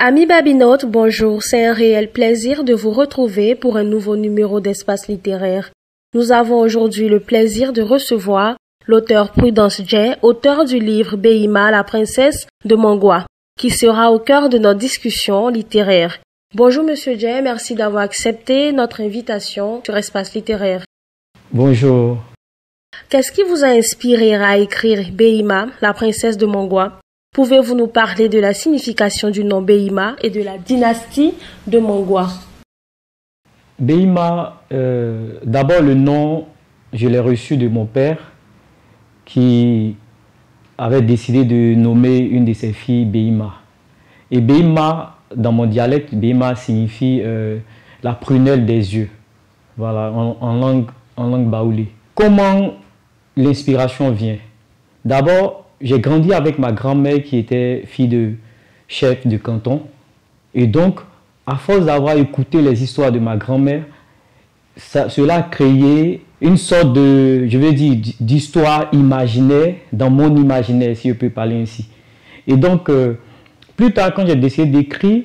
Amis Babinotes, bonjour, c'est un réel plaisir de vous retrouver pour un nouveau numéro d'Espace littéraire. Nous avons aujourd'hui le plaisir de recevoir l'auteur Prudence Jay, auteur du livre Behima, la princesse de Mangwa, qui sera au cœur de notre discussion littéraire. Bonjour Monsieur Jay, merci d'avoir accepté notre invitation sur Espace littéraire. Bonjour. Qu'est-ce qui vous a inspiré à écrire Behima, la princesse de Mangwa? Pouvez-vous nous parler de la signification du nom Behima et de la dynastie de Mangwa? Behima, d'abord le nom, je l'ai reçu de mon père qui avait décidé de nommer une de ses filles Behima. Et Behima, dans mon dialecte, Behima signifie la prunelle des yeux, voilà, en langue baoulé. Comment l'inspiration vient? D'abord, j'ai grandi avec ma grand-mère qui était fille de chef de canton. Et donc, à force d'avoir écouté les histoires de ma grand-mère, cela a créé une sorte de, je veux dire, d'histoire imaginaire dans mon imaginaire, si je peux parler ainsi. Et donc, plus tard, quand j'ai décidé d'écrire,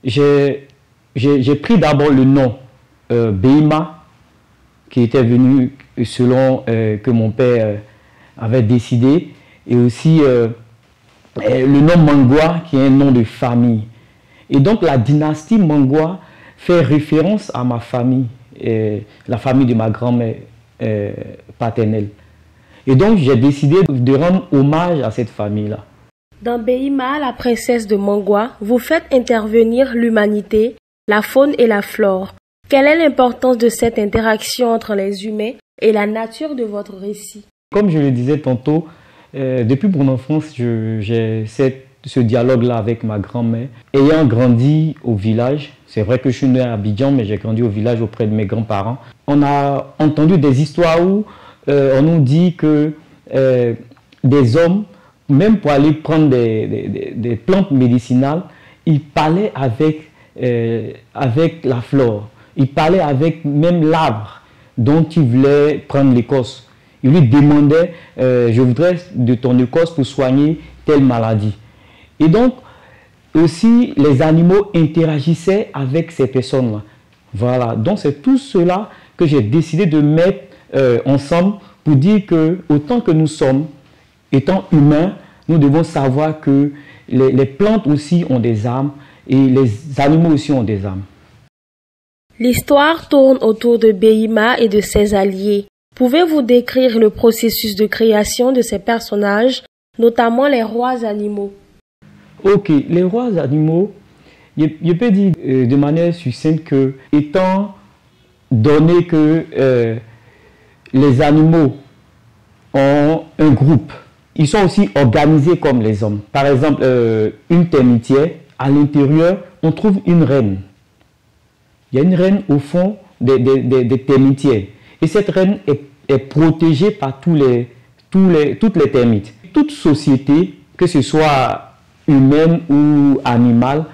j'ai pris d'abord le nom Behima, qui était venu selon que mon père avait décidé, et aussi le nom Mangwa, qui est un nom de famille. Et donc la dynastie Mangwa fait référence à ma famille, la famille de ma grand-mère paternelle. Et donc j'ai décidé de rendre hommage à cette famille-là. Dans Behima, la princesse de Mangwa, vous faites intervenir l'humanité, la faune et la flore. Quelle est l'importance de cette interaction entre les humains et la nature de votre récit? Comme je le disais tantôt, depuis mon enfance, j'ai ce dialogue-là avec ma grand-mère. Ayant grandi au village, c'est vrai que je suis né à Abidjan, mais j'ai grandi au village auprès de mes grands-parents. On a entendu des histoires où on nous dit que des hommes, même pour aller prendre des plantes médicinales, ils parlaient avec la flore. Ils parlaient avec même l'arbre dont ils voulaient prendre l'écorce. Il lui demandait, je voudrais de ton écorce pour soigner telle maladie. Et donc, aussi, les animaux interagissaient avec ces personnes-là. Voilà, donc c'est tout cela que j'ai décidé de mettre ensemble pour dire que, autant que nous sommes, étant humains, nous devons savoir que les plantes aussi ont des âmes et les animaux aussi ont des âmes. L'histoire tourne autour de Behima et de ses alliés. Pouvez-vous décrire le processus de création de ces personnages, notamment les rois animaux? Ok, les rois animaux, je peux dire de manière succincte que, étant donné que les animaux ont un groupe, ils sont aussi organisés comme les hommes. Par exemple, une termitière, à l'intérieur, on trouve une reine. Il y a une reine au fond des termitières. Et cette reine est protégée par toutes les termites. Toute société, que ce soit humaine ou animale,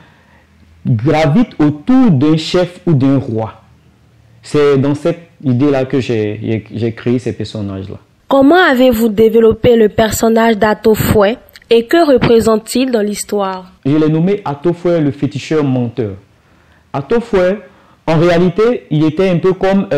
gravite autour d'un chef ou d'un roi. C'est dans cette idée-là que j'ai créé ces personnages-là. Comment avez-vous développé le personnage d'Atofoué et que représente-t-il dans l'histoire? Je l'ai nommé Atofoué, le féticheur menteur. Atofoué, en réalité, il était un peu comme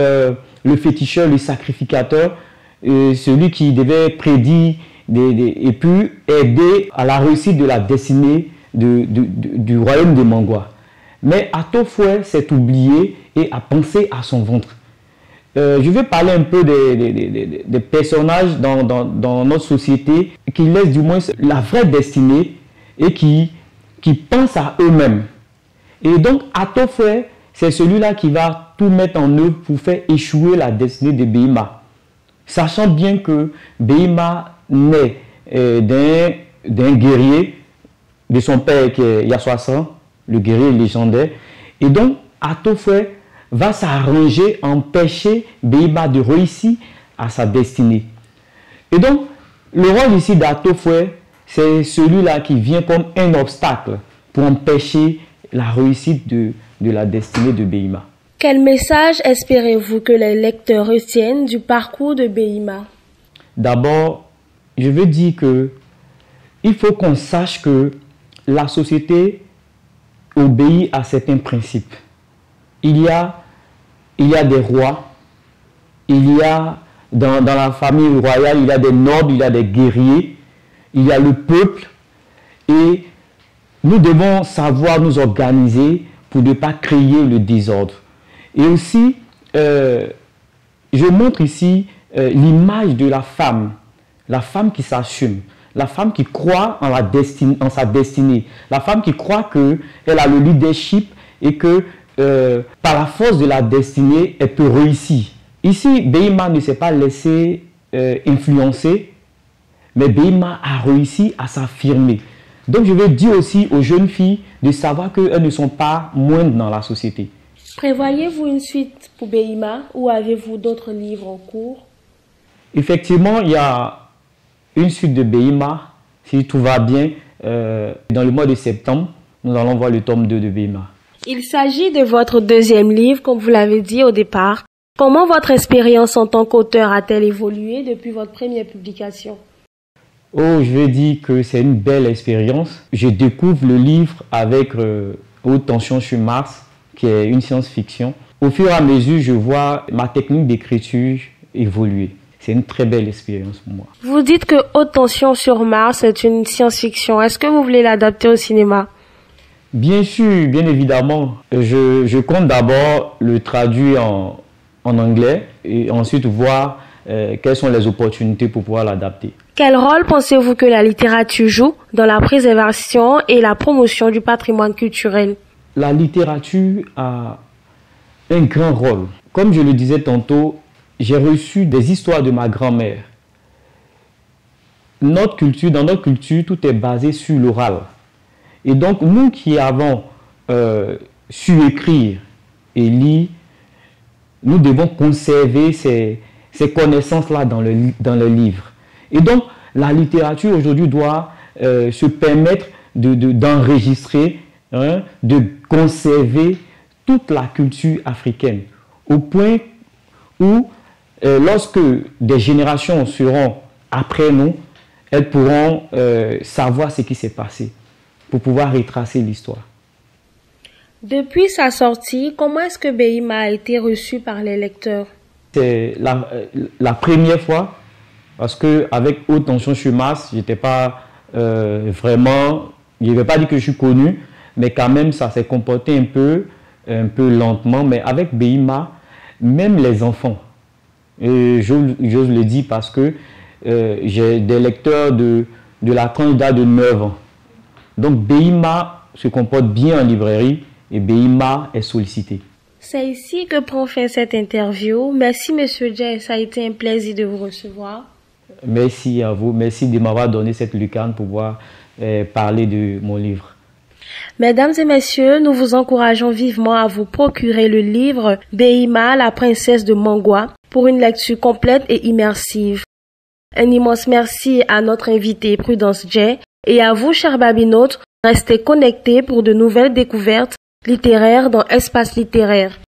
le féticheur, le sacrificateur, celui qui devait prédire et puis aider à la réussite de la destinée du royaume de Mangwa. Mais Atofoué s'est oublié et a pensé à son ventre. Je vais parler un peu des personnages dans notre société qui laissent du moins la vraie destinée et qui pensent à eux-mêmes. Et donc Atofoué, c'est celui-là qui va tout mettre en œuvre pour faire échouer la destinée de Behima. Sachant bien que Behima naît d'un guerrier, de son père qui est Yaswasan, le guerrier légendaire. Et donc, Atofoué va s'arranger à empêcher Behima de réussir à sa destinée. Et donc, le rôle ici d'Atofoué, c'est celui-là qui vient comme un obstacle pour empêcher la réussite de la destinée de Behima. Quel message espérez-vous que les lecteurs retiennent du parcours de Behima? D'abord, je veux dire que il faut qu'on sache que la société obéit à certains principes. Il y a des rois, il y a dans la famille royale, il y a des nobles, il y a des guerriers, il y a le peuple, et nous devons savoir nous organiser pour ne pas créer le désordre. Et aussi, je montre ici l'image de la femme qui s'assume, la femme qui croit en sa destinée, la femme qui croit qu'elle a le leadership et que par la force de la destinée, elle peut réussir. Ici, Behima ne s'est pas laissé influencer, mais Behima a réussi à s'affirmer. Donc je veux dire aussi aux jeunes filles de savoir qu'elles ne sont pas moindres dans la société. Prévoyez-vous une suite pour Behima ou avez-vous d'autres livres en cours? Effectivement, il y a une suite de Behima. Si tout va bien, dans le mois de septembre, nous allons voir le tome 2 de Behima. Il s'agit de votre deuxième livre, comme vous l'avez dit au départ. Comment votre expérience en tant qu'auteur a-t-elle évolué depuis votre première publication? Oh, je veux dire que c'est une belle expérience. Je découvre le livre avec Haute tension sur Mars, qui est une science-fiction. Au fur et à mesure, je vois ma technique d'écriture évoluer. C'est une très belle expérience pour moi. Vous dites que Haute tension sur Mars est une science-fiction. Est-ce que vous voulez l'adapter au cinéma? Bien sûr, bien évidemment. Je compte d'abord le traduire en anglais et ensuite voir quelles sont les opportunités pour pouvoir l'adapter. Quel rôle pensez-vous que la littérature joue dans la préservation et la promotion du patrimoine culturel? La littérature a un grand rôle. Comme je le disais tantôt, j'ai reçu des histoires de ma grand-mère. Dans notre culture, tout est basé sur l'oral. Et donc, nous qui avons su écrire et lire, nous devons conserver ces connaissances-là dans le livre. Et donc, la littérature aujourd'hui doit se permettre d'enregistrer, de conserver toute la culture africaine, au point où, lorsque des générations seront après nous, elles pourront savoir ce qui s'est passé pour pouvoir retracer l'histoire. Depuis sa sortie, comment est-ce que Behima a été reçu par les lecteurs? C'est la première fois, parce qu'avec Haute tension sur Mars, j'étais pas vraiment, je ne vais pas dire que je suis connu, mais quand même ça s'est comporté un peu lentement. Mais avec Behima, même les enfants, j'ose le dire parce que j'ai des lecteurs de la tranche d'âge de 9 ans. Donc Behima se comporte bien en librairie et Behima est sollicité. C'est ici que prend fin cette interview. Merci Monsieur Jay, ça a été un plaisir de vous recevoir. Merci à vous, merci de m'avoir donné cette lucarne pour pouvoir parler de mon livre. Mesdames et messieurs, nous vous encourageons vivement à vous procurer le livre Behima, la princesse de Mangwa, pour une lecture complète et immersive. Un immense merci à notre invité Prudence Jay et à vous, chers babinotes, restez connectés pour de nouvelles découvertes littéraires dans Espace littéraire.